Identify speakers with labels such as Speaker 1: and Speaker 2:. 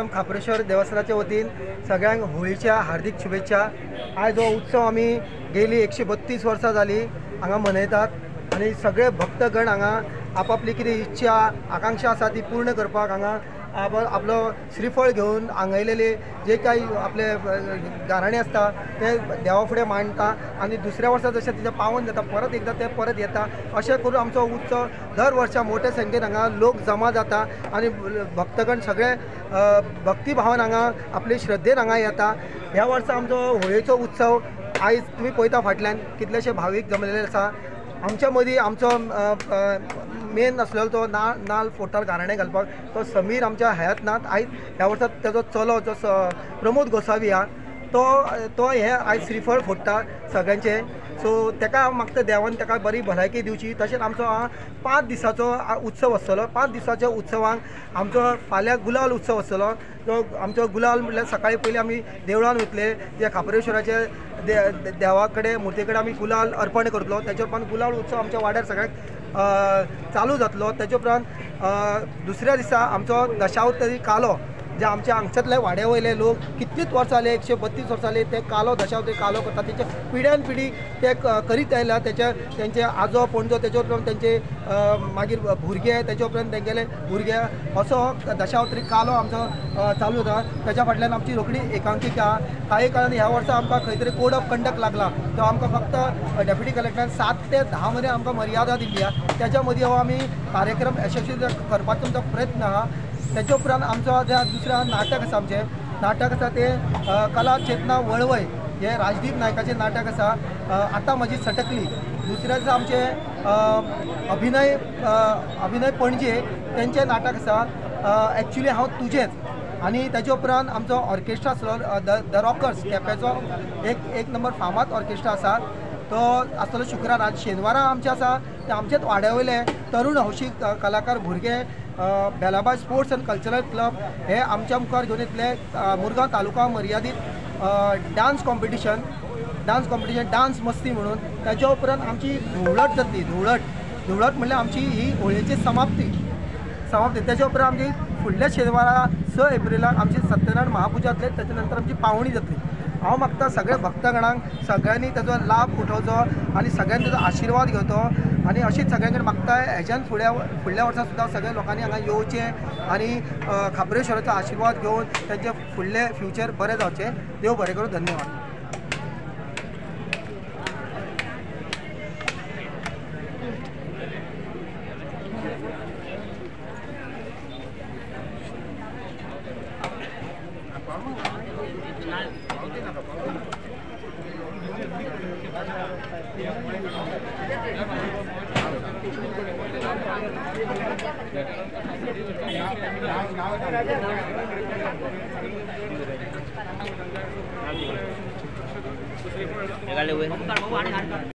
Speaker 1: सर्वप्रथम खापरेश्वर देवस्थानाच्या वतीन सगळ्यांक होळीच्या हार्दिक शुभेच्छा। आज हो उत्सव आम्ही गेली 132 वर्सां जाली हांगा मनयतात आणि सगळे भक्तगण हांगा आपापली कितें इच्छा आकांक्षा आसा ती पूर्ण करपाक हांगा आपलो श्रीफळ घेवन आंगयलेले जे काही आपले गाराणे असता ते देवा फुडें मांडटा आणि दुसऱ्या वर्सा जशें तेजें पावन जाता परत एकदा ते परत येता अशें करून आमचो उत्सव दर वर्सा मोठ्या संख्येन हांगा लोक जमा जाता आणि भक्तगण सगळे भक्तिभावान हांगा आपले श्रद्धेन हांगा येता। ह्या वर्सा आमचो होळयेचो उत्सव आयज तुमी पळयता फाटल्यान कितलेशे भावीक जमलेले आसा। आमच्या मदीं आमचो मेन आसलेलो तो नाल फोटार गाराणे घालपाक तो समीर आमच्या हयात नात। आयज ह्या वर्सा तेजो चलो जो प्रमोद गोसावी हा तो हे आयज श्रीफळ फोडटा सगळ्यांचे। सो तेका हांव मागता देवान तेका बरी भलायकी दिवची। तशेंच आमचो 5 दिसाचो उत्सव आसतलो। 5 दिसाच्या उत्सवाक आमचो फाल्यां गुलाल उत्सव आसतलो। तो आमचो गुलाल म्हटल्यार सकाळी पयलीं आमी देवळान वयतले जे खापरेश्वराचे देवा कडेन मुर्ते कडेन आमी गुलाल अर्पण करतलो। तेच्या उपरांत गुलाल उत्सव आमच्या वाड्यार सगळ्याक चालू जातलो। तेच्या उपरांत दुसऱ्या दिसा आमचो दशावतारी कालो जे आमच्या हांगच्यातले वाड्या वयले लोक कितलींच वर्सां जाले 132 वर्सां जाले ते कालो दशावतारी कालो करता। तेचे पिढ्यान पिढी ते करीत आयला। तेंचे आजो पणजो तेच्या उपरांत तेंचे मागीर भुरगे तेच्या उपरांत तेंगेले भुरगे असो दशावतारी कालो आमचो चालू जाता। तेच्या फाटल्यान आमची रोखडी एकांकिका काही काळान ह्या वर्सा आमकां खंय तरी कोड ऑफ कंडक्ट लागला तो आमकां फक्त डेप्युटी कलेक्टरान 7 ते 10 मेरेन आमकां मर्यादा दिल्ली आहा। त्याच्या मदीं हो आमी कार्यक्रम यशस्वी करपाचो आमचो प्रयत्न आहा। तेच्या उपरांत आमचो जे दुसरा नाटक आसा आमचें नाटक आसा ते कला चेतना वळवय हे राजदीप नायकाचें नाटक आसा आतां म्हजी सटकली। दुसऱ्या दिसा आमचें अभिनय पणजे तेंचें नाटक आसा एक्चुली हांव तुजेंच। आणि तेच्या उपरांत आमचो ऑर्केस्ट्रा आसलो द रॉकर्स केपेंचो एक नंबर फामाद ऑर्केस्ट्रा आसा तो आसतलो शुक्रार। आज शेनवारा आमचे आसा ते आमचेच वाड्या वयले तरुण हौशी कलाकार भुरगे बेलाबाय स्पोर्ट्स एंड कल्चरल क्लब हे आमच्या मुखार घेवन येतले मुरगांव तालुका मर्यादीत डान्स कॉम्पिटिशन डान्स मस्ती म्हणून। तेच्या उपरांत आमची धुळवट जातली। धुळवट म्हणल्यार आमची ही होळयेची समाप्ती। तेच्या उपरांत आमची फुडल्या शेनवारा 6 एप्रिलाक आमची सत्यनारायण महापुजा जातली। तेच्या नंतर आमची पावणी जातली। हांव मागता सगळे भक्तगणांक सगळ्यांनी तेजो लाभ उठोवचो आणि सगळ्यांनी तेजो आशिर्वाद घेवचो आणि अशीच सगळ्यांकडे मागता हेच्यान फुडल्या वर्सा सुद्दां सगळ्या लोकांनी हांगा येवचें आणि खापरेश्वराचो आशिर्वाद घेवन तेंचे फुडले फ्युचर बरें जावचें। देव बरें करूं। धन्यवाद।
Speaker 2: Gale, güey.